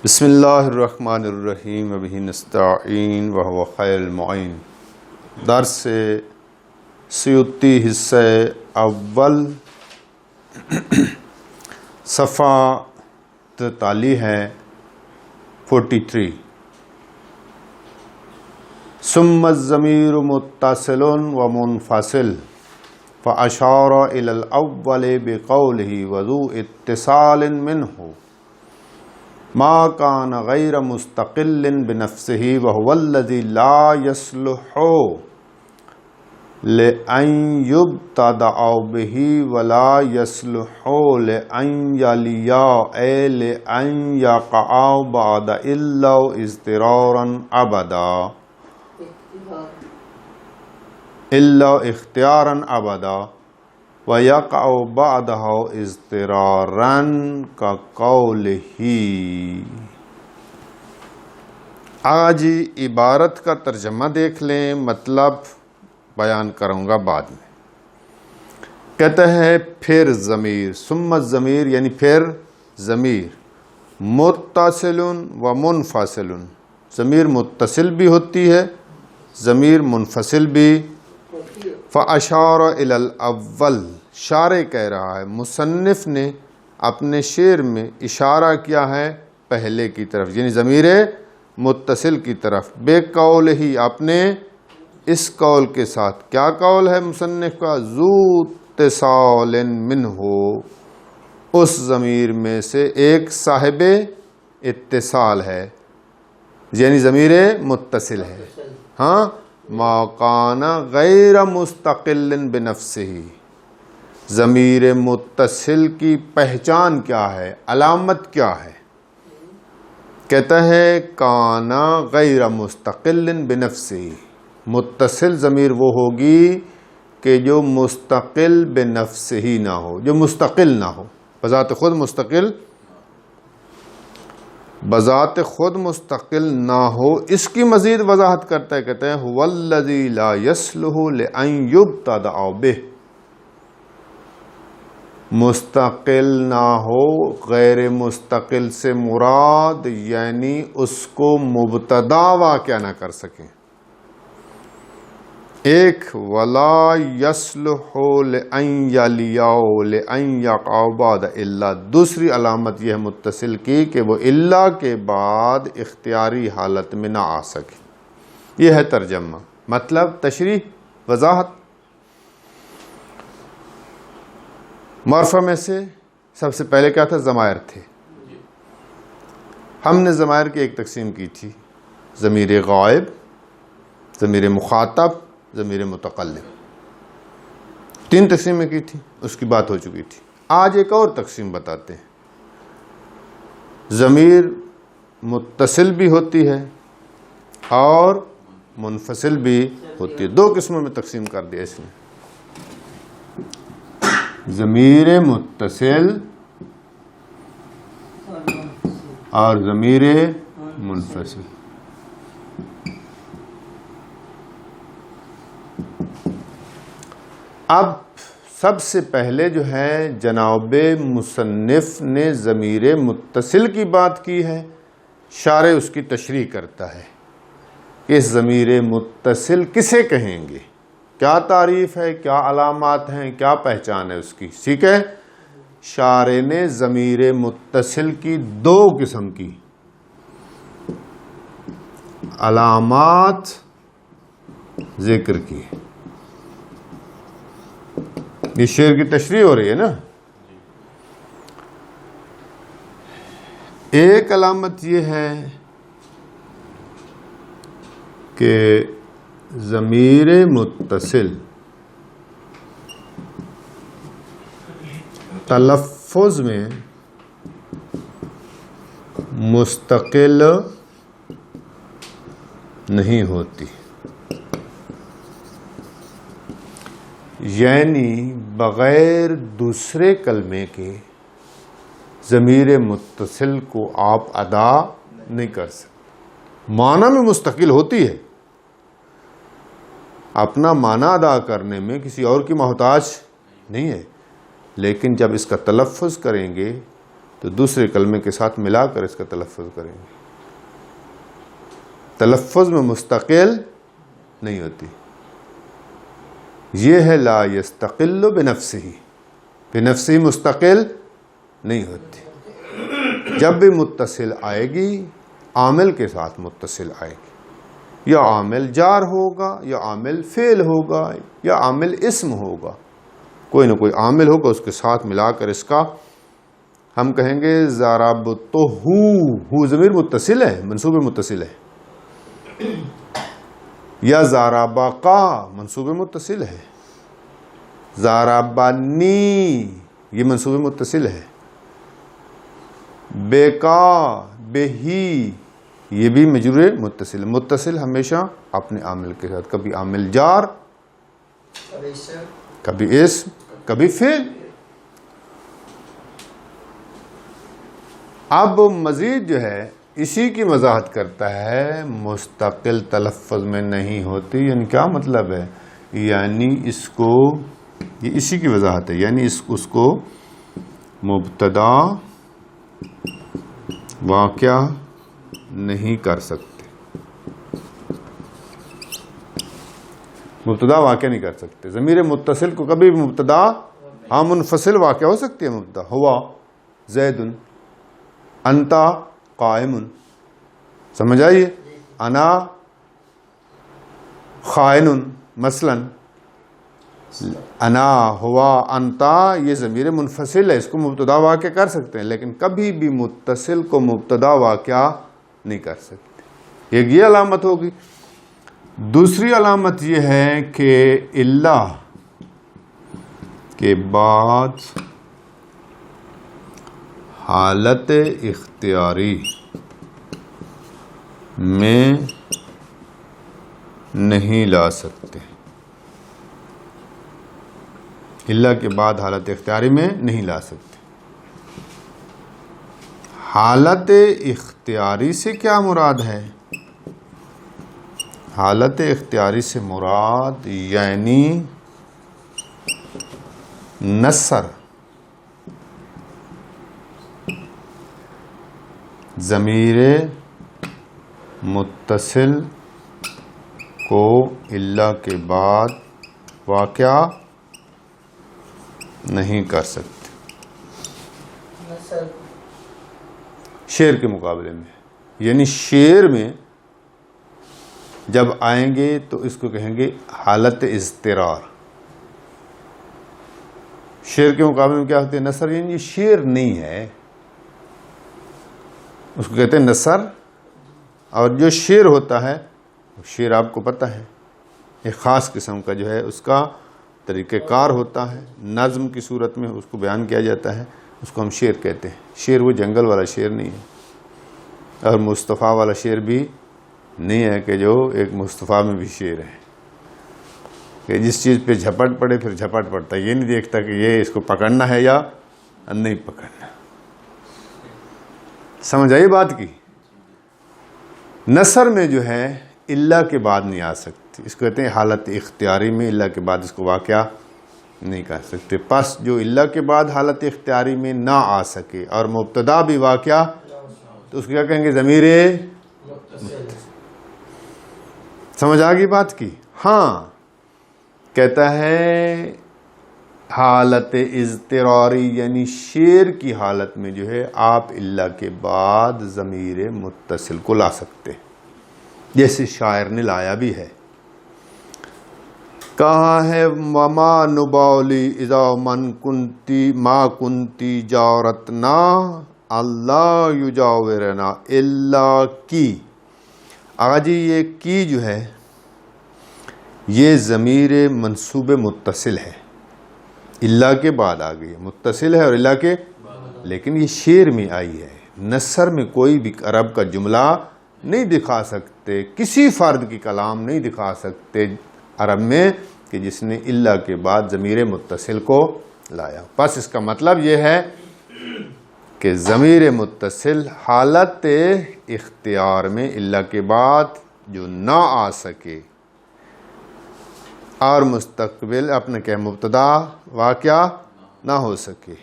بسم اللہ الرحمن الرحیم وبہ نستعین وہو خیر المعین۔ درس سیوطی حصہ اول صفحہ 43 ہے 43۔ ثم الضمیر متصل و منفصل فاشار الی الاول بقولہ وذو اتصال منہ ما کان غیر مستقل بنفسہ وہو الذی لا یصلح لأن یبتدأ بہ ولا یصلح لأن یلیا اے لأن یقع بعد الا اضطرارا ابدا الا اختیارا ابدا وَيَقَعُ بَعْدَهُ اضطراراً كَقَوْلِهِ۔ آج عبارت کا ترجمہ دیکھ لیں، مطلب بیان کروں گا بعد میں۔ کہتا ہے پھر ضمیر، ثم الضمیر یعنی پھر ضمیر، متصل و منفصل، ضمیر متصل بھی ہوتی ہے، ضمیر منفصل بھی۔ فاشار الی الاول، شارع کہہ رہا ہے، مصنف نے اپنے شعر میں اشارہ کیا ہے پہلے کی طرف، یعنی ضمیر متصل کی طرف، بے قول ہی، اپنے اس قول کے ساتھ۔ کیا قول ہے مصنف کا؟ ذو اتصال منہ، اس ضمیر میں سے ایک صاحب اتصال ہے، یعنی ضمیر متصل ہے۔ ہاں، ما کان غیر مستقل بنفسہ، ضمیر متصل کی پہچان کیا ہے، علامت کیا ہے؟ کہتا ہے کان غیر مستقل بنفسہ، متصل ضمیر وہ ہوگی کہ جو مستقل بنفسہ ہی نہ ہو، جو مستقل نہ ہو، بذات خود مستقل، بذات خود مستقل نہ ہو۔ اس کی مزید وضاحت کرتا ہے، کہتے ہیں هو الذی لا یصلح لأن یبتدأ بہ، مستقل نہ ہو، غیر مستقل سے مراد یعنی اس کو مبتدا واقع نہ کر سکیں۔ ایک ولا یصلح لأن یلیا لأن یقع بعد الا، دوسری علامت یہ ہے متصل کی کہ وہ الا کے بعد اختیاری حالت میں نہ آ سکے۔ یہ ہے ترجمہ، مطلب تشریح، وضاحت۔ معرفہ میں سے سب سے پہلے کیا تھا؟ ضمائر تھے۔ ہم نے ضمائر کی ایک تقسیم کی تھی، ضمیر غائب، ضمیر مخاطب، ضمیر متکلم، 3 تقسیمیں کی تھی، اس کی بات ہو چکی تھی۔ آج ایک اور تقسیم بتاتے ہیں۔ ضمیر متصل بھی ہوتی ہے اور منفصل بھی ہوتی ہے، 2 قسموں میں تقسیم کر دیا اس نے، ضمیر متصل اور ضمیر منفصل۔ اب سب سے پہلے جو ہے جناب مصنف نے ضمیر متصل کی بات کی ہے، شارع اس کی تشریح کرتا ہے کہ اس ضمیر متصل کسے کہیں گے، کیا تعریف ہے، کیا علامات ہیں، کیا پہچان ہے اس کی، ٹھیک ہے۔ شارع نے ضمیر متصل کی 2 قسم کی علامات ذکر کی۔ یہ شعر کی تشریح ہو رہی ہے نا۔ ایک علامت یہ ہے کہ ضمیر متصل تلفظ میں مستقل نہیں ہوتی، یعنی بغیر دوسرے کلمے کے ضمیر متصل کو آپ ادا نہیں کر سکتے۔ معنی میں مستقل ہوتی ہے، اپنا معنی ادا کرنے میں کسی اور کی محتاج نہیں ہے، لیکن جب اس کا تلفظ کریں گے تو دوسرے کلمے کے ساتھ ملا کر اس کا تلفظ کریں گے. تلفظ میں مستقل نہیں ہوتی. یہ ہے لا یستقل بنفسہ، بنفسہ مستقل نہیں ہوتی. جب بھی متصل آئے گی عامل کے ساتھ متصل آئے گی، یا عامل جار ہوگا یا عامل فعل ہوگا یا عامل اسم ہوگا، کوئی نہ کوئی عامل ہوگا، اس کے ساتھ ملا کر اس کا ہم کہیں گے ضربتہ. ہو ضمیر متصل ہے، منصوب متصل ہے. یا ضربکا منصوب متصل ہے. ضربنی یہ منصوب متصل ہے. بیکا بہی یہ بھی مجرور متصل. متصل ہمیشہ اپنے عامل کے ساتھ، کبھی عامل جار، کبھی اسم، کبھی فعل. اب مزید جو ہے اسی کی وضاحت کرتا ہے، مستقل تلفظ میں نہیں ہوتی. یعنی کیا مطلب ہے؟ یعنی اس کو، یہ اسی کی وضاحت ہے، یعنی اس کو مبتدا واقعہ نہیں کر سکتے. مبتدا واقع نہیں کر سکتے. ضمیر متصل کو کبھی بھی مبتدا، ہاں منفصل واقع ہو سکتی ہے. مبتدا ہوا زید، انتا قائم، سمجھ آئیے، انا خائن مثلا. انا ہوا انتا یہ ضمیر منفصل ہے، اس کو مبتدا واقع کر سکتے ہیں، لیکن کبھی بھی متصل کو مبتدا واقع نہیں کر سکتے. ایک یہ علامت ہوگی. دوسری علامت یہ ہے کہ اللہ کے بعد حالت اختیاری میں نہیں لا سکتے. اللہ کے بعد حالت اختیاری میں نہیں لا سکتے. حالت اختیاری سے کیا مراد ہے؟ حالت اختیاری سے مراد یعنی نصر، ضمیر متصل کو اللہ کے بعد واقع نہیں کر سکتے. شعر کے مقابلے میں، یعنی شعر میں جب آئیں گے تو اس کو کہیں گے حالت اضطرار. شعر کے مقابلے میں کیا ہوتے ہیں؟ نثر. یعنی یہ شعر نہیں ہے، اس کو کہتے ہیں نثر. اور جو شعر ہوتا ہے، شعر آپ کو پتہ ہے ایک خاص قسم کا جو ہے اس کا طریقہ کار ہوتا ہے، نظم کی صورت میں اس کو بیان کیا جاتا ہے، اس کو ہم شعر کہتے ہیں. شعر وہ جنگل والا شعر نہیں ہے، اور مصطفیٰ والا شعر بھی نہیں ہے کہ جو ایک مصطفیٰ میں بھی شعر ہے کہ جس چیز پہ جھپٹ پڑے پھر جھپٹ پڑتا ہے، یہ نہیں دیکھتا کہ یہ اس کو پکڑنا ہے یا نہیں پکڑنا. سمجھ آئی بات کی؟ نثر میں جو ہے اللہ کے بعد نہیں آ سکتی، اس کو کہتے ہیں حالت اختیاری میں اللہ کے بعد اس کو واقعہ نہیں کر سکتے. پس جو اللہ کے بعد حالت اختیاری میں نہ آ سکے اور مبتدا بھی واقعہ، تو اس کو کیا کہیں گے؟ ضمیر متصل. سمجھ آ گئی بات کی؟ ہاں، کہتا ہے حالت اضطراری یعنی شعر کی حالت میں جو ہے آپ اللہ کے بعد ضمیر متصل کو لا سکتے، جیسے شاعر نے لایا بھی ہے. کہا ہے وما نبالی اذا من کنتی ما کنتی جارتنا اللہ یجاورنا اللہ کی. آگا جی یہ کی جو ہے یہ ضمیر منصوب متصل ہے، اللہ کے بعد آ گئی، متصل ہے اور اللہ کے، لیکن یہ شعر میں آئی ہے. نثر میں کوئی بھی عرب کا جملہ نہیں دکھا سکتے، کسی فرد کی کلام نہیں دکھا سکتے عرب میں کہ جس نے اللہ کے بعد ضمیر متصل کو لایا. بس اس کا مطلب یہ ہے کہ ضمیر متصل حالت اختیار میں اللہ کے بعد جو نہ آ سکے اور مستقبل اپنے کہ مبتدا واقعہ نہ ہو سکے،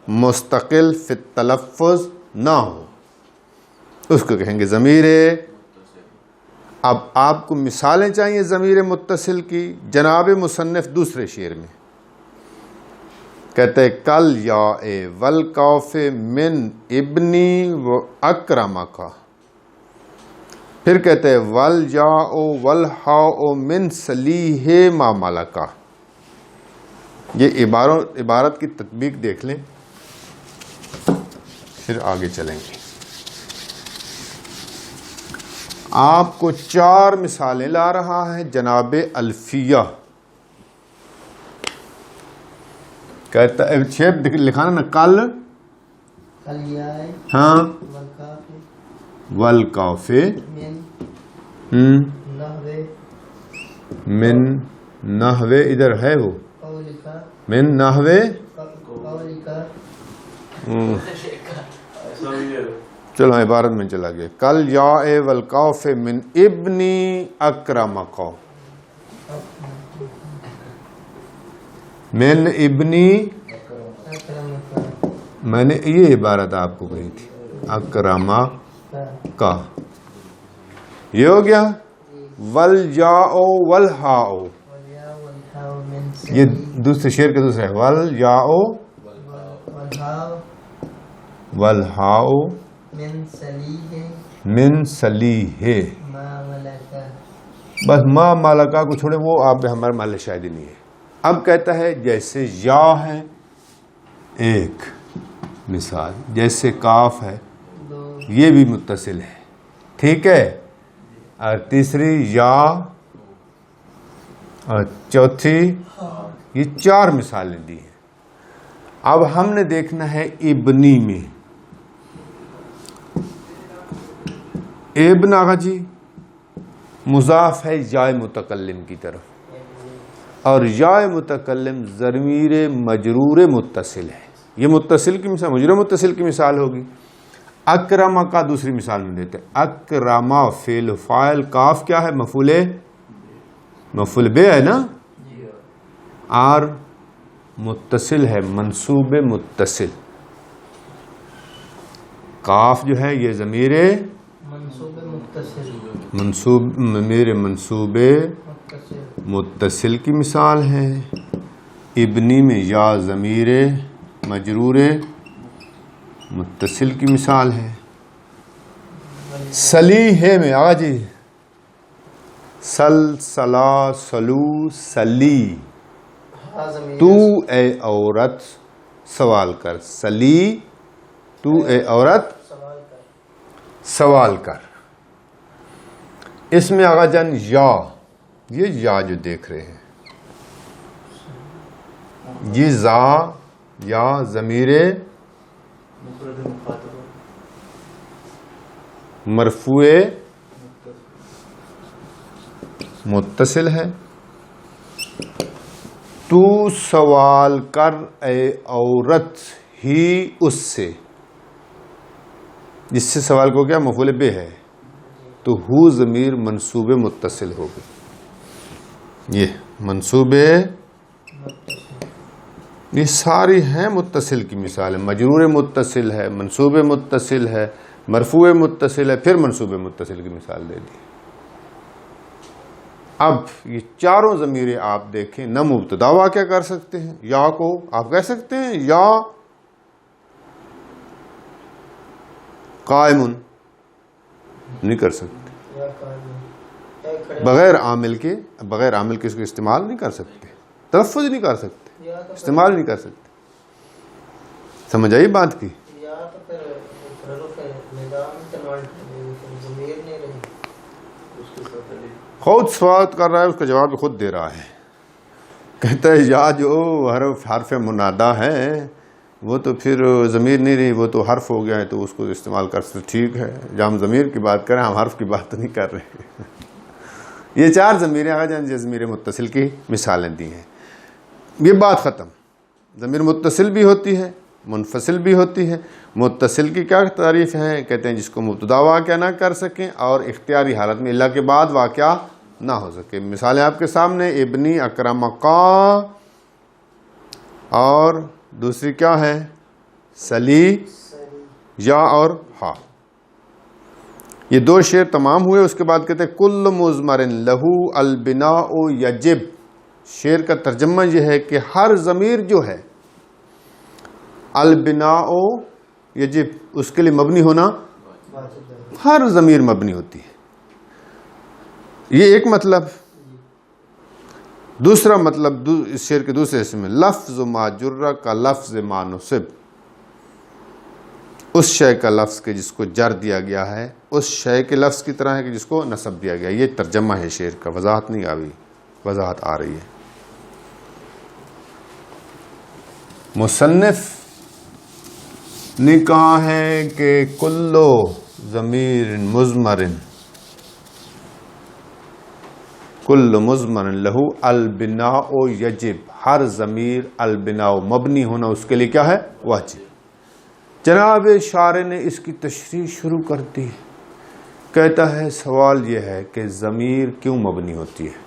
مستقل فی التلفظ نہ ہو، اس کو کہیں گے ضمیر۔ اب آپ کو مثالیں چاہیے ضمیر متصل کی، جناب مصنف دوسرے شعر میں کہتے کل یا والکاف من ابنی و اکرمک، پھر کہتے والیاء والہاء من صلیح ما ملکا۔ یہ عبارت کی تطبیق دیکھ لیں پھر آگے چلیں گے۔ آپ کو 4 مثالیں لا رہا ہے جناب الفیہ۔ کہتا ہے شیپ لکھانا نا، کل ہاں والکاف من نحو، ادھر ہے وہ من نحو، چلو عبارت میں چلا گیا، کل یا والکاف من ابنی اکرمک، من ابنی، میں نے یہ عبارت آپ کو کہی تھی اکرمک کا، یہ ہو گیا۔ والیاء والہاء، یہ دوسرے شعر کا دوسرا ہے، والیاء والہاء من صلیح، بس ما ملکا کو چھوڑے، وہ آپ ہمارے محل شاہد نہیں ہے۔ اب کہتا ہے جیسے یا ہے ایک مثال، جیسے کاف ہے یہ بھی متصل ہے، ٹھیک ہے، اور تیسری یا اور چوتھی، یہ 4 مثالیں دی ہیں۔ اب ہم نے دیکھنا ہے ابنی میں، ابن آغا جی مضاف ہے یا متکلم کی طرف، اور یا متکلم ضمیر مجرور متصل ہے، یہ متصل کی مثال، مجرور متصل کی مثال ہوگی۔ اکرمہ کا دوسری مثال میں دیتے ہیں، اکرمہ فعل فاعل، کاف کیا ہے؟ مفعول بے ہے نا، اور متصل ہے منصوب متصل، کاف جو ہے یہ ضمیر منصوب متصل کی مثال ہے۔ ابنی میں یا ضمیر مجرور متصل کی مثال ہے۔ صلیح میں آ جی، سلا سلو سلی، تو اے عورت سوال کر، سلی تو اے عورت سوال کر۔ اس میں آغا جان یا، یہ یا جو دیکھ رہے ہیں یہ زا یا ضمیر مرفوع متصل ہے۔ تو سوال کر اے عورت ہی اس سے، جس سے سوال کو کیا مفعول بہ ہے، تو ہو ضمیر منصوب متصل ہوگی، یہ منصوب، یہ ساری ہیں متصل کی مثال ہے، مجرور متصل ہے، منصوب متصل ہے، مرفوع متصل ہے، پھر منصوب متصل کی مثال دے دی۔ اب یہ چاروں ضمیریں آپ دیکھیں، نہ مبتدا واقع کر سکتے ہیں، یا کو آپ کہہ سکتے ہیں یا قائم نہیں کر سکتے، بغیر عامل کے اس کو استعمال نہیں کر سکتے، تلفظ نہیں کر سکتے، استعمال نہیں کر سکتے۔ سمجھ آئی بات کی؟ خود سوال کر رہا ہے، اس کا جواب خود دے رہا ہے، کہتا ہے یا جو حرف منادا ہے وہ تو پھر ضمیر نہیں رہی، وہ تو حرف ہو گیا ہے، تو اس کو استعمال کر سکتے، ٹھیک ہے، جب ہم ضمیر کی بات کریں ہم حرف کی بات تو نہیں کر رہے۔ یہ 4 ضمیریں آ جائیں، ضمیر متصل کی مثالیں دی ہیں، یہ بات ختم۔ ضمیر متصل بھی ہوتی ہے، منفصل بھی ہوتی ہے۔ متصل کی کیا تعریف ہے؟ کہتے ہیں جس کو مبتدا واقع نہ کر سکیں اور اختیاری حالت میں اللہ کے بعد واقع نہ ہو سکے۔ مثالیں آپ کے سامنے، ابنی اکرمکا، اور دوسری کیا ہے؟ سلی یا اور ہا. یہ دو شعر تمام ہوئے. اس کے بعد کہتے ہیں کل مضمر لہو البناء یجب. شعر کا ترجمہ یہ ہے کہ ہر ضمیر جو ہے البناء یجب اس کے لیے مبنی ہونا، ہر ضمیر مبنی ہوتی ہے. یہ ایک مطلب. دوسرا مطلب اس شعر کے دوسرے حصے میں لفظ ما جرہ کا لفظ ما نصب. اس شے کا لفظ کے جس کو جر دیا گیا ہے اس شے کے لفظ کی طرح ہے کہ جس کو نصب دیا گیا. یہ ترجمہ ہے شعر کا. وضاحت نہیں آئی، وضاحت آ رہی ہے. مصنف نے کہا ہے کہ کلو ضمیر مضمر کل مضمر لہو البناء یجب. ہر ضمیر البناء مبنی ہونا اس کے لیے کیا ہے؟ واجب. جناب شارح نے اس کی تشریح شروع کر دی. کہتا ہے سوال یہ ہے کہ ضمیر کیوں مبنی ہوتی ہے.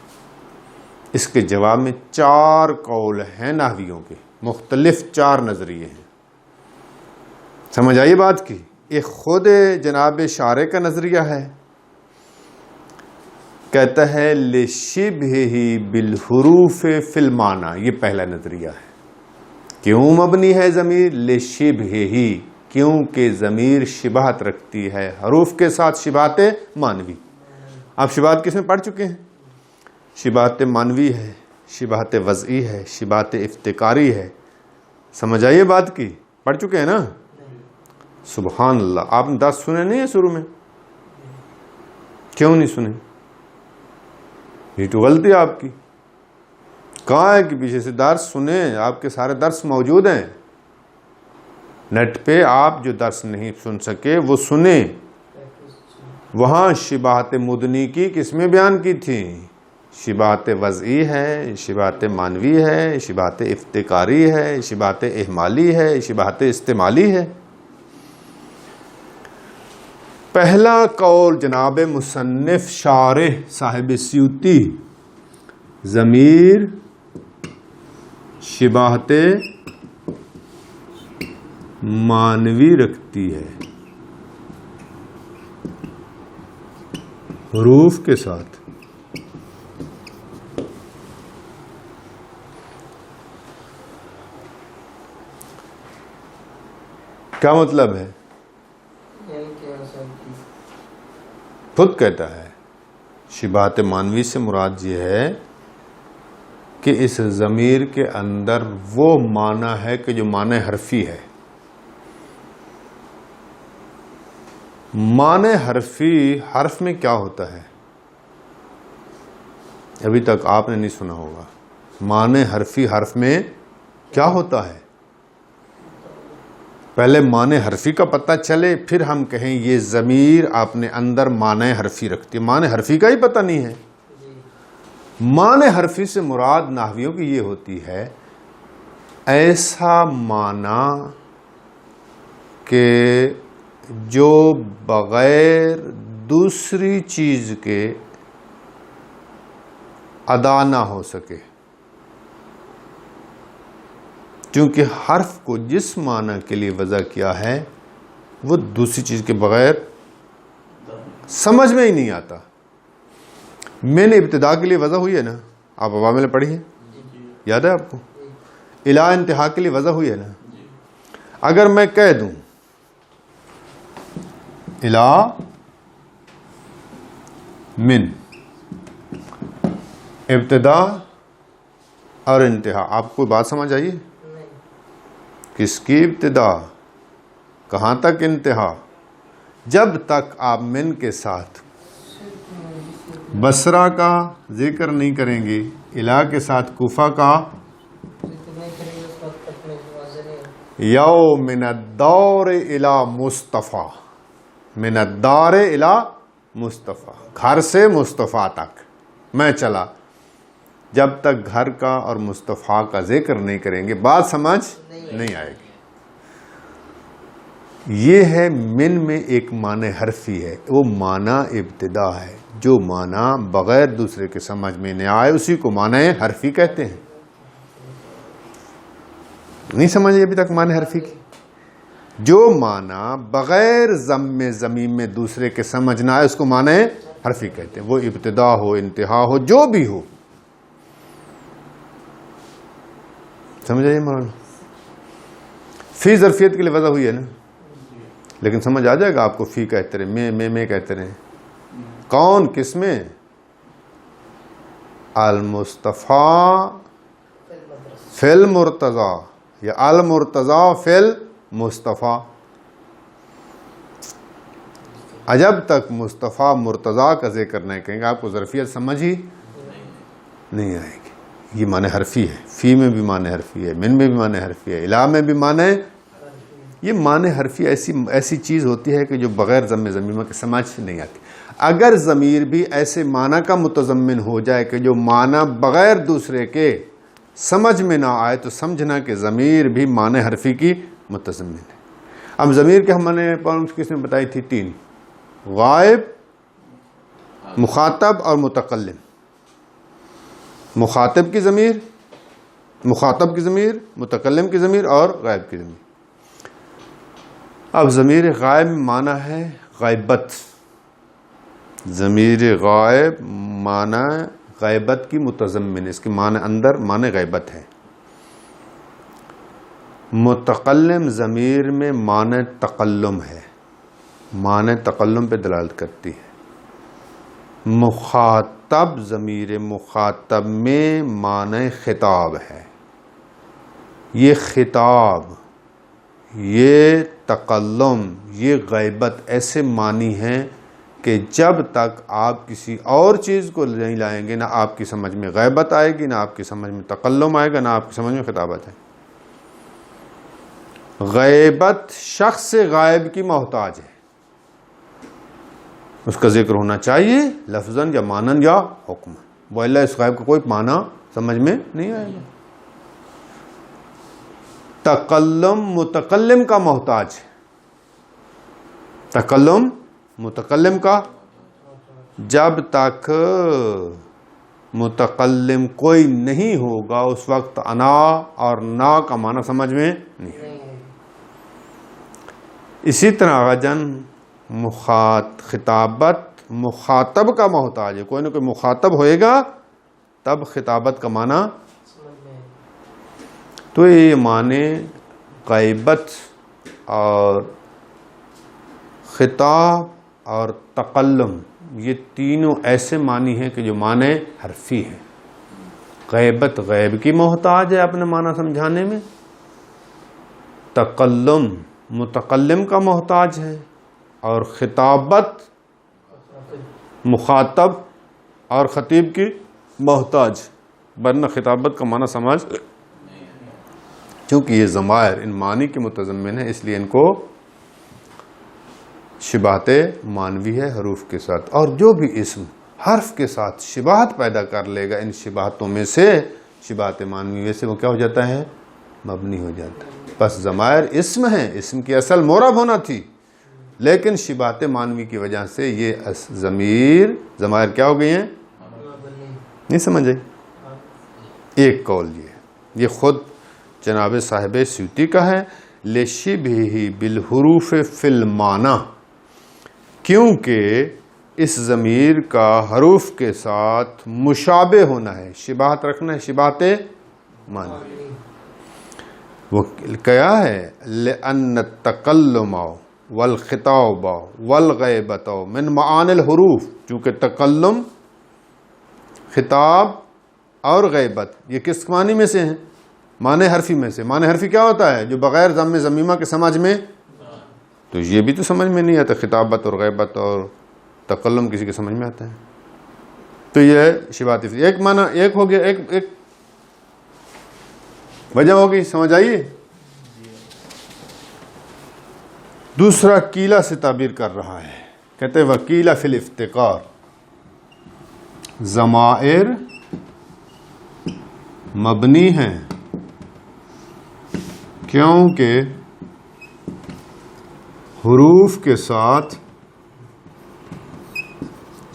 اس کے جواب میں 4 قول ہیں نحویوں کے، مختلف 4 نظریے ہیں. سمجھ آئی بات کی؟ یہ خود جناب شارح کا نظریہ ہے. کہتا ہے لشبہہ بالحروف فی المعنی. یہ پہلا نظریہ ہے. کیوں مبنی ہے ضمیر؟ لشبہہ، کیونکہ ضمیر شباہت رکھتی ہے حروف کے ساتھ. شباہت معنوی. آپ شباہت کس میں پڑھ چکے ہیں؟ شباہت معنوی ہے، شباہت وضعی ہے، شباہت افتقاری ہے. سمجھ آئیے بات کی؟ پڑھ چکے ہیں نا؟ سبحان اللہ. آپ نے درس سنے نہیں ہے شروع میں؟ کیوں نہیں سنے؟ یہ تو غلطی آپ کی. کہاں ہے کہ پیچھے سے درس سنیں؟ آپ کے سارے درس موجود ہیں نیٹ پہ. آپ جو درس نہیں سن سکے وہ سنیں. وہاں شباہت مدنی کی کس میں بیان کی تھی؟ شباہت وضعی ہے، شباہت معنوی ہے، شباہت افتقاری ہے، شباہت احمالی ہے، شباہت استعمالی ہے. پہلا قول جناب مصنف شارح صاحب سیوطی، ضمیر شباہت معنوی رکھتی ہے حروف کے ساتھ. کیا مطلب ہے؟ خود کہتا ہے شباہت معنوی سے مراد یہ ہے کہ اس ضمیر کے اندر وہ معنی ہے کہ جو معنی حرفی ہے. معنی حرفی، حرف میں کیا ہوتا ہے؟ ابھی تک آپ نے نہیں سنا ہوگا. معنی حرفی، حرف میں کیا ہوتا ہے؟ پہلے معنی حرفی کا پتہ چلے پھر ہم کہیں یہ ضمیر آپ نے اندر معنی حرفی رکھتی ہے. معنی حرفی کا ہی پتہ نہیں ہے. معنی حرفی سے مراد نحویوں کی یہ ہوتی ہے ایسا معنی کہ جو بغیر دوسری چیز کے ادا نہ ہو سکے. چونکہ حرف کو جس معنی کے لیے وضع کیا ہے وہ دوسری چیز کے بغیر سمجھ میں ہی نہیں آتا. میں نے ابتدا کے لیے وضع ہوئی ہے نا، آپ عوامل پڑھی ہیں، یاد ہے آپ کو؟ الا انتہا کے لیے وضع ہوئی ہے نا. اگر میں کہہ دوں الا من، ابتدا اور انتہا، آپ کو بات سمجھ آئیے؟ کس کی ابتدا، کہاں تک انتہا؟ جب تک آپ من کے ساتھ بصرہ کا ذکر نہیں کریں گے، الا کے ساتھ کوفہ کا، یو من الدور الی مصطفیٰ، من الدار الی مصطفیٰ، گھر سے مصطفیٰ تک میں چلا. جب تک گھر کا اور مصطفیٰ کا ذکر نہیں کریں گے بات سمجھ نہیں آئے گی. یہ ہے من میں ایک معنی حرفی ہے، وہ معنی ابتدا ہے. جو معنی بغیر دوسرے کے سمجھ میں نہ آئے اسی کو معنی حرفی کہتے ہیں. نہیں سمجھے ابھی تک معنی حرفی کی؟ جو معنی بغیر ضم ضمیم میں دوسرے کے سمجھ نہ آئے اس کو معنی حرفی کہتے ہیں، وہ ابتدا ہو انتہا ہو جو بھی ہو. سمجھ آئیے مولانا؟ فی ظرفیت کے لیے وضع ہوئی ہے نا، لیکن سمجھ آ جائے گا آپ کو. فی کہتے رہے، میں کہتے رہے. کون کس میں؟ المصطفیٰ فی المرتضی یا المرتضی فی المصطفیٰ. جب تک مصطفیٰ مرتضی کا ذکر نہیں کہیں گے آپ کو ظرفیت سمجھ ہی نہیں آئے گی. یہ معنی حرفی ہے. فی میں بھی معنی حرفی ہے، من میں بھی معنی حرفی ہے، الا میں بھی معنی. یہ معنی حرفی ایسی چیز ہوتی ہے کہ جو بغیر ضم ضمیمہ کے سمجھ نہیں آتی. اگر ضمیر بھی ایسے معنی کا متضمن ہو جائے کہ جو معنی بغیر دوسرے کے سمجھ میں نہ آئے تو سمجھنا کہ ضمیر بھی معنی حرفی کی متضمن ہے. اب ضمیر کے ہم نے کس نے بتائی تھی؟ 3: غائب، مخاطب اور متکلم. مخاطب کی ضمیر، مخاطب کی ضمیر، متکلم کی ضمیر اور غائب کی ضمیر. اب ضمیر غائب معنی ہے غیبت. ضمیر غائب معنی غیبت کی متضمن، اس کے معنی اندر معنی غیبت ہے. متکلم ضمیر میں معنی تکلم ہے، معنی تکلم پہ دلالت کرتی ہے. مخاطب ضمیر مخاطب میں معنی خطاب ہے. یہ خطاب، یہ تکلم، یہ غیبت ایسے معنی ہیں کہ جب تک آپ کسی اور چیز کو نہیں لائیں گے نہ آپ کی سمجھ میں غیبت آئے گی، نہ آپ کی سمجھ میں تکلم آئے گا، نہ آپ کی سمجھ میں خطابت ہے. غیبت شخص غائب کی محتاج ہے، اس کا ذکر ہونا چاہیے لفظاً یا معنن یا حکم. وہ اللہ اس غائب کا کوئی معنی سمجھ میں نہیں آئے گا. تکلم متکلم کا محتاج ہے. تکلم متکلم کا، جب تک متکلم کوئی نہیں ہوگا اس وقت انا اور نا کا معنی سمجھ میں نہیں آئے گا. اسی طرح غجن خطابت مخاطب کا محتاج ہے. کوئی نہ کوئی مخاطب ہوئے گا تب خطابت کا معنی. تو یہ معنی غیبت اور خطاب اور تکلم، یہ تینوں ایسے معنی ہیں کہ جو معنی حرفی ہیں. غیبت غیب کی محتاج ہے اپنے معنی سمجھانے میں، تکلم متکلم کا محتاج ہے، اور خطابت مخاطب اور خطیب کی محتاج. ورنہ خطابت کا معنی سمجھ، چونکہ یہ ضمائر ان معنی کے متضمن ہیں اس لیے ان کو شباہت معنوی ہے حروف کے ساتھ. اور جو بھی اسم حرف کے ساتھ شباہت پیدا کر لے گا ان شباہتوں میں سے، شباہت معنوی میں سے، وہ کیا ہو جاتا ہے؟ مبنی ہو جاتا ہے. بس ضمائر اسم ہیں، اسم کی اصل معرب ہونا تھی، لیکن شباہت معنوی کی وجہ سے یہ ضمائر کیا ہو گئی ہیں؟ نہیں سمجھ آئی؟ ایک قول یہ خود جناب صاحب سیوطی کا ہے. لشبہ بالحروف فی المعنی، کیونکہ اس ضمیر کا حروف کے ساتھ مشابہ ہونا ہے، شباہت رکھنا ہے، شباہت معنی. وہ کیا ہے؟ لأن التکلم والخطاب والغیبت من معانی الحروف، چونکہ تکلم، خطاب اور غیبت یہ کس معنی میں سے ہیں؟ معنی حرفی میں سے. معنی حرفی کیا ہوتا ہے؟ جو بغیر ضم ضمیمہ کے سمجھ میں، تو یہ بھی تو سمجھ میں نہیں آتا. خطابت اور غیبت اور تکلم کسی کے سمجھ میں آتا ہے. تو یہ شباہت ایک معنی ایک ہو گیا، ایک وجہ ہوگی. سمجھ آئیے؟ دوسرا کیلا سے تعبیر کر رہا ہے، کہتے ہیں وکیلا فی الافتقار، ضمائر مبنی ہیں کیونکہ حروف کے ساتھ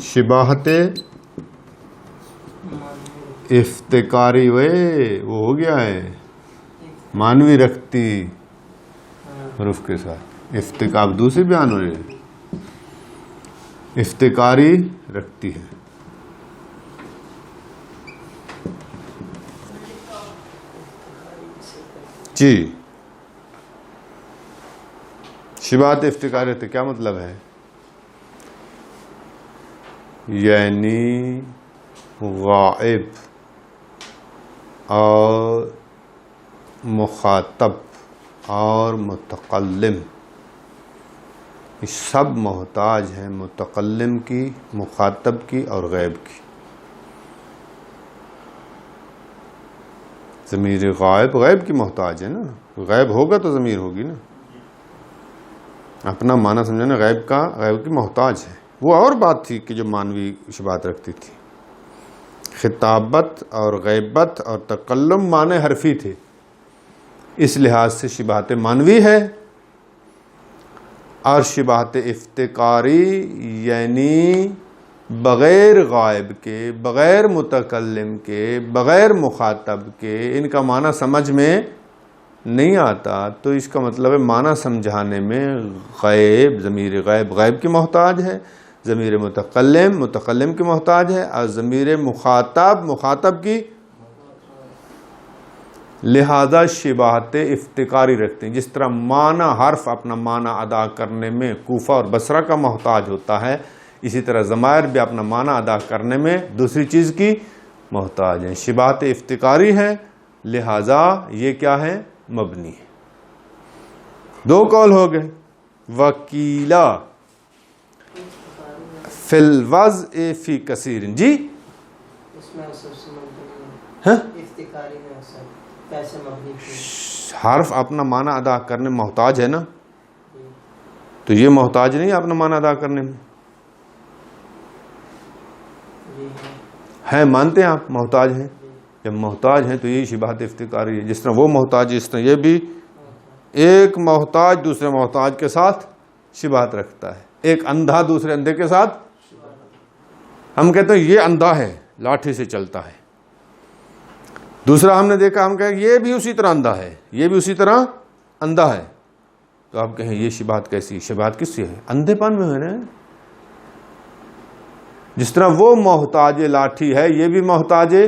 شباہت افتقاری وہ ہو گیا ہے، معنوی رکھتی حروف کے ساتھ. افتقاب دوسری بیان ہو رہی ہے, افتقاری رکھتی ہے. جی, شبہات افتقاری رکھتی کیا مطلب ہے؟ یعنی غائب اور مخاطب اور متکلم یہ سب محتاج ہیں متکلم کی, مخاطب کی اور غیب کی. ضمیر غائب غیب کی محتاج ہے نا, غیب ہوگا تو ضمیر ہوگی نا. اپنا معنی سمجھنا, غیب کا غیب کی محتاج ہے. وہ اور بات تھی کہ جو مانوی شبہات رکھتی تھی. خطابت اور غیبت اور تکلم معنی حرفی تھے, اس لحاظ سے شبہات مانوی ہے. اور شبہات افتقاری یعنی بغیر غائب کے, بغیر متکلم کے, بغیر مخاطب کے ان کا معنی سمجھ میں نہیں آتا, تو اس کا مطلب ہے معنی سمجھانے میں غیب, ضمیر غیب غیب کی محتاج ہے, ضمیر متکلم متکلم کی محتاج ہے, اور ضمیر مخاطب مخاطب کی. لہذا شبہات افتقاری رکھتے ہیں. جس طرح معنی حرف اپنا معنی ادا کرنے میں کوفہ اور بصرہ کا محتاج ہوتا ہے, اسی طرح ضمائر بھی اپنا معنی ادا کرنے میں دوسری چیز کی محتاج ہیں. شبہات افتقاری ہیں, لہذا یہ کیا ہے؟ مبنی ہے. دو قول ہو گئے. وکیلا فی الوضع فی کثیر. جی حرف اپنا معنی ادا کرنے میں محتاج ہے نا, تو یہ محتاج نہیں اپنا معنی ادا کرنے میں ہے. مانتے ہیں آپ محتاج ہیں؟ جب محتاج ہیں تو یہی شبہات افتقاری ہے. جس طرح وہ محتاج ہے اس طرح یہ بھی. ایک محتاج دوسرے محتاج کے ساتھ شبہات رکھتا ہے. ایک اندھا دوسرے اندھے کے ساتھ, ہم کہتے ہیں یہ اندھا ہے لاٹھی سے چلتا ہے, دوسرا ہم نے دیکھا ہم کہیں یہ بھی اسی طرح اندھا ہے, یہ بھی اسی طرح اندھا ہے, تو آپ کہیں یہ شبہات کیسی؟ شبہات کس سے ہے؟ اندھے پن میں ہے نا. جس طرح وہ محتاج لاٹھی ہے یہ بھی محتاج ہے.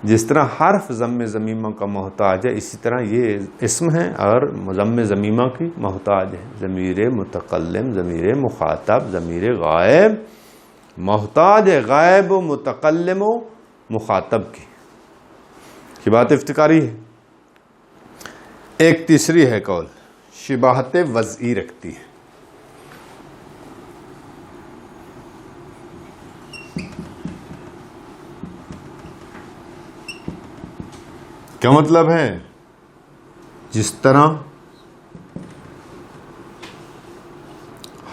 جس طرح حرف ضم ضمیمہ کا محتاج ہے اسی طرح یہ اسم ہے اور ضم ضمیمہ کی محتاج ہے. ضمیر متکلم, ضمیر مخاطب, ضمیر غائب محتاج ہے غائب و متکلم و مخاطب کی. شبہات افتقاری ہے. ایک تیسری ہے قول, شبہات وضعی رکھتی ہے. کیا مطلب ہے؟ جس طرح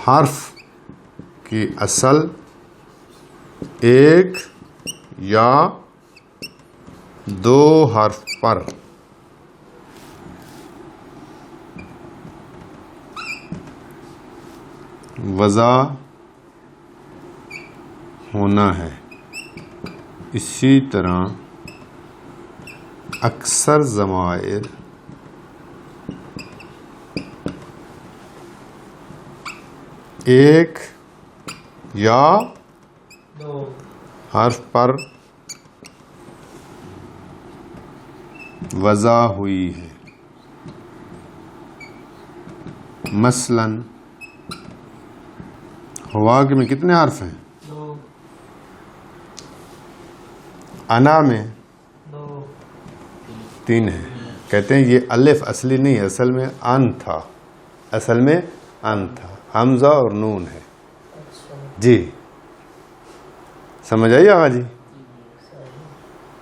حرف کی اصل ایک یا دو حرف پر وضع ہونا ہے, اسی طرح اکثر ضمائر ایک یا دو حرف پر وضع ہوئی ہے. مثلا ہوا کے میں کتنے حرف ہیں؟ دو. انا میں تین ہیں. کہتے ہیں یہ الف اصلی نہیں ہے, اصل میں ان تھا, اصل میں ان تھا, حمزہ اور نون ہے. جی سمجھ آئی آغا جی؟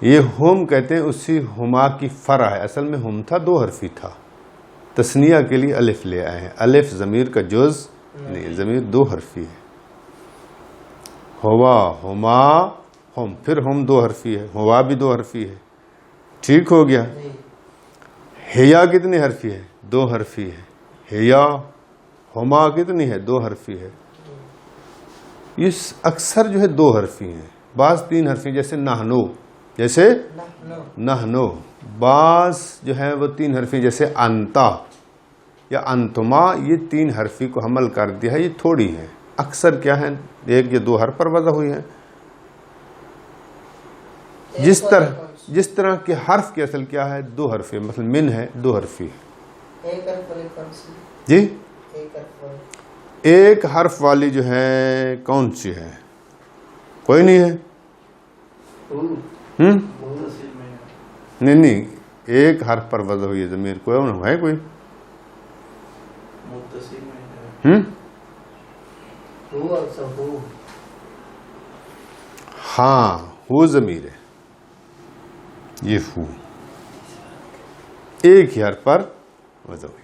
یہ ہم کہتے ہیں اسی ہما کی فرع ہے, اصل میں ہم تھا دو حرفی تھا, تثنیہ کے لیے الف لے آئے ہیں. الف ضمیر کا جز نہیں, ضمیر دو حرفی ہے. ہوا ہما ہم, پھر ہم دو حرفی ہے, ہوا بھی دو حرفی ہے. ٹھیک ہو گیا. ہیا کتنی حرفی ہے؟ دو حرفی ہے. ہیا ہما کتنی ہے؟ دو حرفی ہے. یہ اکثر جو ہے دو حرفی ہیں, بعض تین حرفی جیسے نحنو, جیسے نحنو. بعض جو ہے وہ تین حرفی جیسے انتا, یا انتما، یہ 3 حرفی کو حمل کر دیا ہے، یہ تھوڑی ہیں، اکثر کیا ہیں 1 یا 2 حرف پر وضع ہوئی ہیں. جس طرح کے حرف کی اصل کیا ہے 2 حرفی، مثلا من ہے 2 حرفی. جی 1 حرف والی جو ہے کون سی ہے؟ کوئی نہیں ہے. نہیں 1 حرف پر وضع ہوئی ہے ضمیر، کوئی ہے کوئی؟ ہاں ہو ضمیر ہے، یہ ہو 1 ہی حرف پر وضع ہوئی.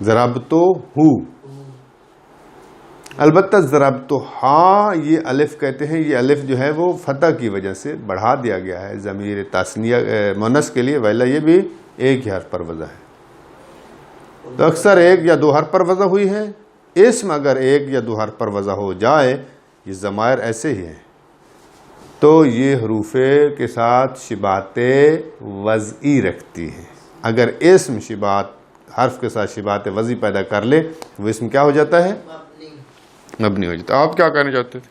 ضربتو ہو، البتہ ضربتو ہاں یہ الف کہتے ہیں، یہ الف جو ہے وہ فتح کی وجہ سے بڑھا دیا گیا ہے ضمیر تثنیہ مؤنث کے لیے، ویلا یہ بھی 1 ہی حرف پر وضع ہے. تو اکثر 1 یا 2 حرف پر وضع ہوئی ہے. اسم اگر 1 یا 2 حرف پر وضع ہو جائے، یہ ضمائر ایسے ہی ہیں، تو یہ حروف کے ساتھ شباہت وضعی رکھتی ہیں. اگر اسم شباہت حرف کے ساتھ شباہت وضعی پیدا کر لے وہ اسم کیا ہو جاتا ہے؟ مبنی ہو جاتا ہے. آپ کیا کہنا چاہتے تھے؟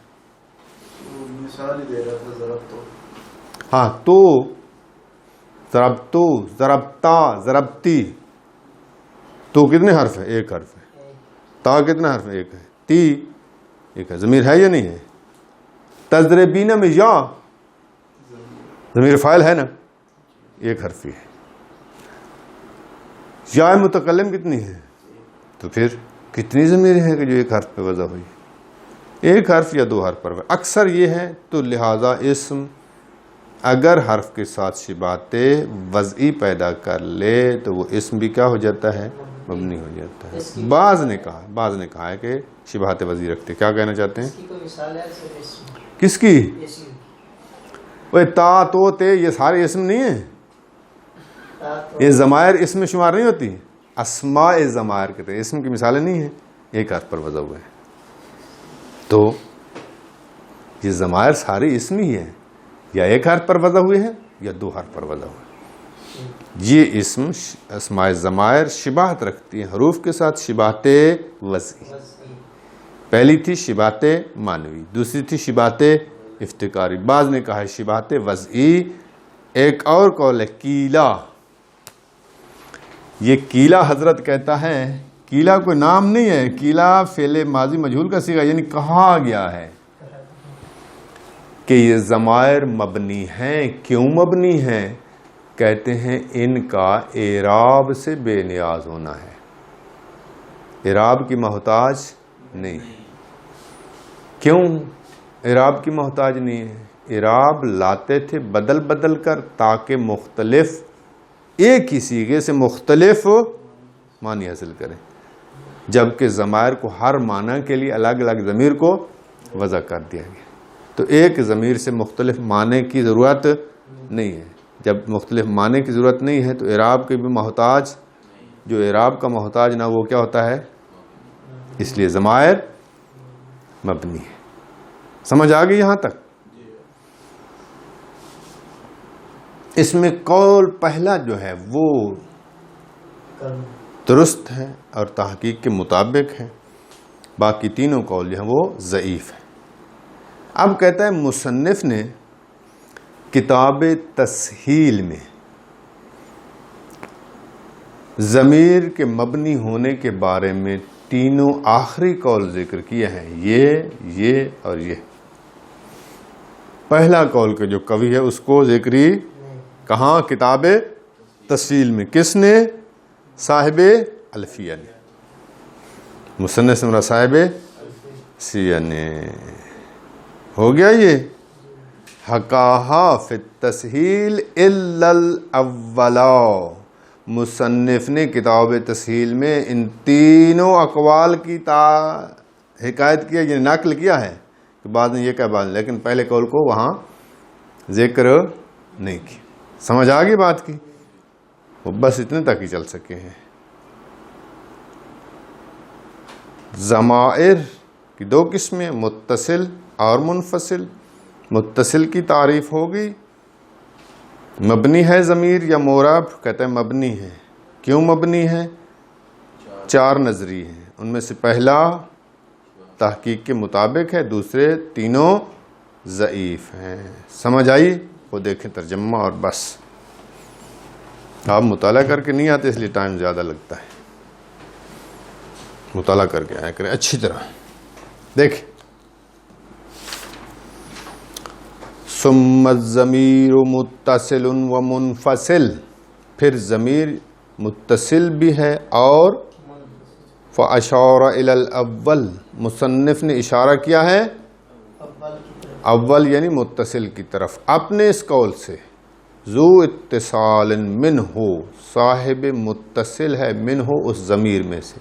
مثال ہی دے رہا تھا ضربتو. ہاں تو ضربتو، ضربتا، ضربتی، تو کتنے حرف ہے؟ 1 حرف ہے. تا کتنا حرف ہے؟ 1 ہے. تی 1 ہے. ضمیر ہے یا نہیں ہے؟ تضربین میں یا ضمیر فاعل ہے نا، 1 حرفی ہے. یا متکلم کتنی ہے؟ تو پھر کتنی ضمیریں ہیں کہ جو 1 حرف پہ وضع ہوئی؟ 1 حرف یا 2 حرف پر اکثر یہ ہے. تو لہذا اسم اگر حرف کے ساتھ شباہت وضعی پیدا کر لے تو وہ اسم بھی کیا ہو جاتا ہے؟ مبنی ہو جاتا ہے. بعض نے کہا ہے کہ شباہت وضعی رکھتے. کیا کہنا چاہتے ہیں؟ کس کی؟ وہ تا تو تے یہ سارے اسم نہیں ہیں، یہ ضمائر اسم میں شمار نہیں ہوتی. اسماء ضمائر کہتے ہیں، اسم کی مثالیں نہیں ہیں. 1 حرف پر وضع ہوئے ہیں تو یہ ضمائر سارے اسم ہی ہیں، یا 1 حرف پر وضع ہوئے ہیں یا 2 حرف پر وضع ہوئے ہیں. یہ اسم اسماء ضمائر شباہت رکھتی ہیں حروف کے ساتھ شباہت وضعی. پہلی تھی شباہت معنوی، دوسری تھی شباہت افتقاری. بعض نے کہا ہے شباہت وضعی. ایک اور قول ہے کیلا. یہ کیلا حضرت کہتا ہے، کیلا کوئی نام نہیں ہے، کیلا فعل ماضی مجہول کا صیغہ، یعنی کہا گیا ہے کہ یہ ضمائر مبنی ہیں. کیوں مبنی ہیں؟ کہتے ہیں ان کا اعراب سے بے نیاز ہونا ہے، اعراب کی محتاج نہیں. کیوں اعراب کی محتاج نہیں ہے؟ اعراب لاتے تھے بدل بدل کر تاکہ مختلف ایک ہی صیغے سے مختلف معنی حاصل کریں، جبکہ ضمائر کو ہر معنی کے لیے الگ الگ ضمیر کو وضع کر دیا گیا. تو ایک ضمیر سے مختلف معنی کی ضرورت نہیں ہے. جب مختلف معنی کی ضرورت نہیں ہے تو اعراب کے بھی محتاج، جو اعراب کا محتاج نہ وہ کیا ہوتا ہے؟ اس لیے ضمائر مبنی ہے. سمجھ آ گئی یہاں تک؟ اس میں قول پہلا جو ہے وہ درست ہے اور تحقیق کے مطابق ہے، باقی تینوں قول جو ہیں وہ ضعیف ہیں. اب کہتا ہے مصنف نے کتاب تسہیل میں ضمیر کے مبنی ہونے کے بارے میں تینوں آخری قول ذکر کیے ہیں، یہ اور یہ. پہلا قول کے جو قوی ہے اس کو ذکری کہاں؟ کتاب تسہیل میں. کس نے؟ صاحب الفیہ نے. مصنف سے مراد صاحب الفیہ نے. ہو گیا یہ. حکاہا فی التسہیل الا الاولا. مصنف نے کتاب تسہیل میں ان تینوں اقوال کی حکایت کیا، یعنی نقل کیا ہے کہ بعد میں یہ کہا بعد، لیکن پہلے قول کو وہاں ذکر نہیں کیا. سمجھ آ گئی بات کی؟ وہ بس اتنے تک ہی چل سکے ہیں. ضمائر کی 2 قسمیں، متصل اور منفصل. متصل کی تعریف ہوگی، مبنی ہے ضمیر یا معرب؟ کہتے ہیں مبنی ہے. کیوں مبنی ہے؟ 4 نظری ہیں، ان میں سے پہلا تحقیق کے مطابق ہے، دوسرے تینوں ضعیف ہیں۔ سمجھ آئی؟ وہ دیکھیں ترجمہ اور بس۔ آپ مطالعہ کر کے نہیں آتے اس لیے ٹائم زیادہ لگتا ہے، مطالعہ کر کے آیا کریں اچھی طرح۔ دیکھ، ثم الضمیر متصل و منفصل، پھر ضمیر متصل بھی ہے اور فاشار الی الاول، مصنف نے اشارہ کیا ہے اول یعنی متصل کی طرف، اپنے اس قول سے ذو اتصال منہ، صاحب متصل ہے، منہ اس ضمیر میں سے،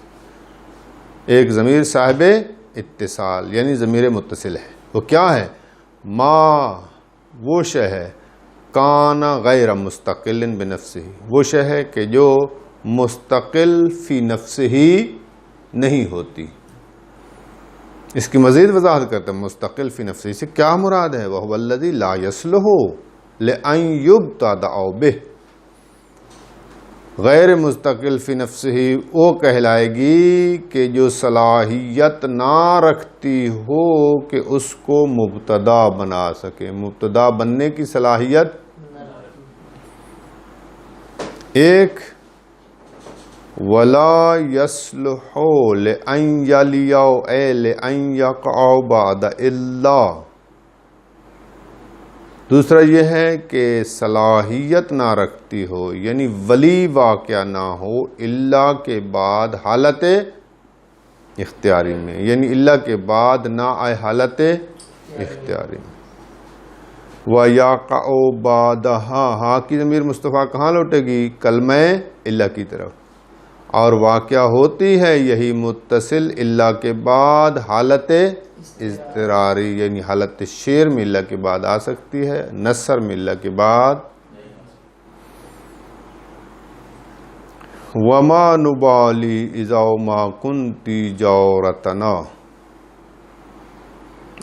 ایک ضمیر صاحب اتصال یعنی ضمیر متصل ہے، وہ کیا ہے؟ ما، وہ شے ہے، کان غیر مستقل بنفسہ، وہ شے ہے کہ جو مستقل فی نفسہ ہی نہیں ہوتی۔ اس کی مزید وضاحت کرتے ہیں، مستقل فی نفسہ سے کیا مراد ہے؟ وَهُوَ الَّذِي لَا يَصْلُحُ لِأَن يُبْتَدَأَ بِهِ، غیر مستقل فی نفسہ وہ کہلائے گی کہ جو صلاحیت نہ رکھتی ہو کہ اس کو مبتدا بنا سکے، مبتدا بننے کی صلاحیت ایک، وَلَا يَصْلُحُ لِأَن يَلِيَ اے لِأَن يَقَعَ بَعْدَ إِلَّا، دوسرا یہ ہے کہ صلاحیت نہ رکھتی ہو یعنی ولی واقعہ نہ ہو اللہ کے بعد حالت اختیاری میں، یعنی اللہ کے بعد نہ آئے حالت اختیاری میں۔ وَيَقَعُ بَعْدَهَا، ہاں کی ضمیر مصطفیٰ کہاں لوٹے گی؟ کلمہ اللہ کی طرف، اور واقعہ ہوتی ہے یہی متصل اللہ کے بعد حالت اضطراری یعنی حالت شعر میں اللہ کے بعد آ سکتی ہے، نثر میں اللہ کے بعد۔ وَمَا نُبَالِي إِذَا مَا كُنْتِ جَوْرَتَنَا،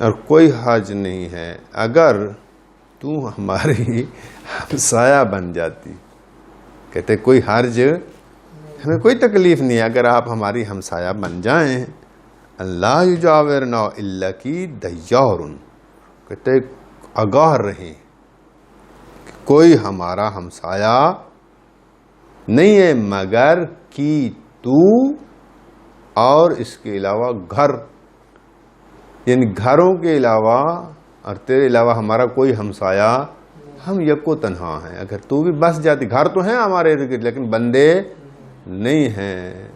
اور کوئی حرج نہیں ہے اگر تو ہماری ہمسایہ بن جاتی، کہتے کوئی حرج، ہمیں کوئی تکلیف نہیں ہے اگر آپ ہماری ہمسایہ بن جائیں۔ اللہ یجاورنا الا کی دیار، کہتے آگاہ رہیں کہ کوئی ہمارا ہمسایہ نہیں ہے مگر کی تو، اور اس کے علاوہ گھر، یعنی گھروں کے علاوہ اور تیرے علاوہ ہمارا کوئی ہمسایہ، ہم یکو تنہا ہیں، اگر تو بھی بس جاتی، گھر تو ہیں ہمارے ارد گرد لیکن بندے نہیں ہیں،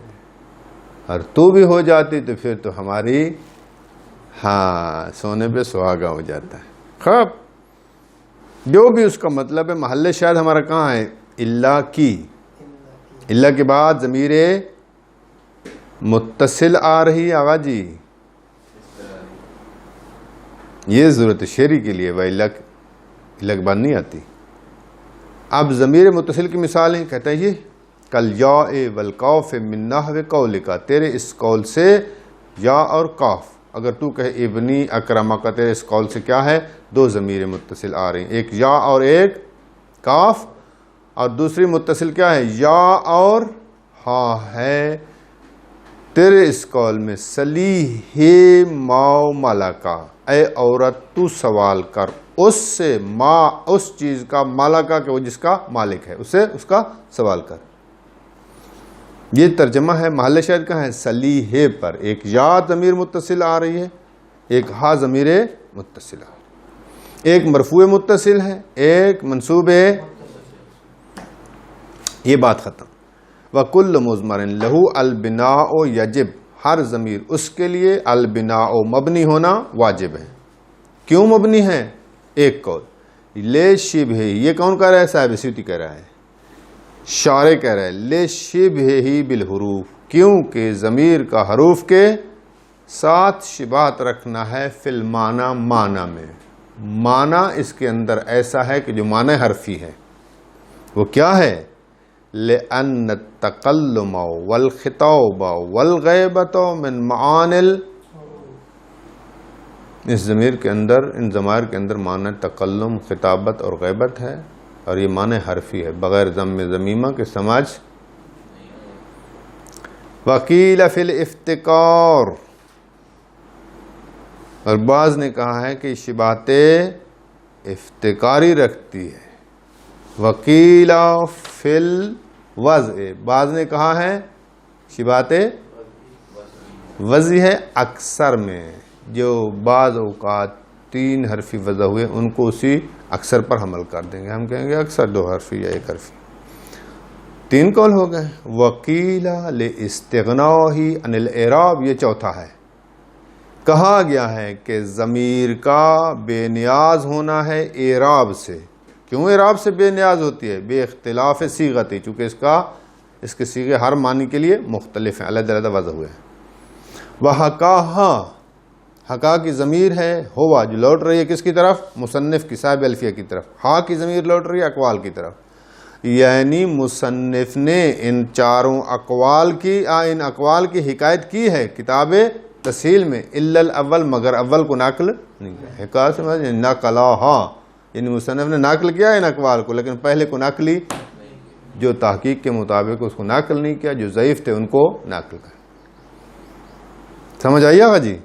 اور تو بھی ہو جاتی تو پھر تو ہماری سونے پہ سہاگا ہو جاتا ہے۔ خوب، جو بھی اس کا مطلب ہے، محل شاید ہمارا کہاں ہے؟ اللہ کی، اللہ کے بعد ضمیر متصل آ رہی آغا جی، یہ ضرورت شعری کے لیے، اللہ کے بعد نہیں آتی۔ اب ضمیر متصل کی مثالیں کہتا ہے یہ کل یا والکاف من نحو قولک، تیرے اس قول سے یا اور کاف، اگر تو کہے ابنی اکرما کا، تیرے اس قول سے کیا ہے؟ 2 ضمیر متصل آ رہی ہیں، ایک یا اور ایک کاف، اور دوسری متصل کیا ہے؟ یا اور ہاں ہے۔ تیرے اس قول میں سلیح ماو ملکا، اے عورت تو سوال کر اس سے، ما اس چیز کا، ملکا کہ وہ جس کا مالک ہے، اسے اس کا سوال کر۔ یہ ترجمہ ہے، محل شاہد کا ہے سلیح پر، ایک یا ضمیر متصل آ رہی ہے، ایک ہا ضمیر متصل آ رہی ہے، ایک مرفوع متصل ہے، ایک منصوب ہے، یہ بات ختم۔ وَكُلُّ مُضْمَرٍ لَهُ الْبِنَاءُ يَجِبُ، ہر ضمیر اس کے لیے البناء مبنی ہونا واجب ہے۔ کیوں مبنی ہے؟ ایک قول، لے شبہ، یہ کون کہہ رہا ہے؟ صاحب سیوطی کہہ رہا ہے، شارع کہہ رہا ہے، لے شبہ ہی بالحروف، کیونکہ ضمیر کا حروف کے ساتھ شباہت رکھنا ہے فی المعنی، معنی میں، معنی اس کے اندر ایسا ہے کہ جو معنی حرفی ہے، وہ کیا ہے؟ لِأَنَّ التَّقَلُّمَ وَالْخِطَابَ وَالْغَیبَةَ مِن مَعَانِ، اس ضمیر کے اندر، ان ضمائر کے اندر معنی تکلم، خطابت اور غیبت ہے، اور یہ معنی حرفی ہے، بغیر ضم ضمیمہ کے سمجھ وقیل فی الافتقار، اور بعض نے کہا ہے کہ شبہات افتقاری رکھتی ہے. وقیل فی الوضع، بعض نے کہا ہے شبہات وضع ہے اکثر میں، جو بعض اوقات 3 حرفی وضع ہوئے ان کو اسی اکثر پر حمل کر دیں گے، ہم کہیں گے اکثر 2 حرفی یا 1 حرفی. 3 قول ہو گئے. وقیل لاستغنائہ عن الاعراب، یہ چوتھا ہے. کہا گیا ہے کہ ضمیر کا بے نیاز ہونا ہے اعراب سے. کیوں اعراب سے بے نیاز ہوتی ہے؟ بے اختلاف صیغتی، چونکہ اس کے صیغے ہر معنی کے لیے مختلف ہیں، علیحدہ علیحدہ وضع ہوئے ہیں. وحکاہا، حکا کی ضمیر ہے ہوا، جو لوٹ رہی ہے کس کی طرف؟ مصنف کی، صاحب الفیہ کی طرف. ہا کی ضمیر لوٹ رہی ہے اقوال کی طرف. یعنی مصنف نے ان چاروں اقوال کی حکایت کی ہے کتاب تسہیل میں، الا الاول، مگر اول کو نقل نہیں کیا. حکایت سے نقلہا، یعنی مصنف نے نقل کیا ان اقوال کو، لیکن پہلے کو نقلی جو تحقیق کے مطابق اس کو نقل نہیں کیا، جو ضعیف تھے ان کو نقل کر. سمجھ آئیے گا جی؟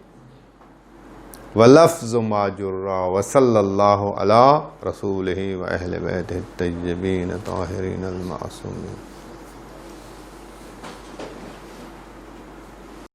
وَلَفْظُ مَا جُرَّا وَصَلَّى اللَّهُ عَلَىٰ رَسُولِهِ وَأَهْلِ بَيْتِهِ الطَّيِّبِينَ الطَّاهِرِينَ الْمَعْصُومِينَ.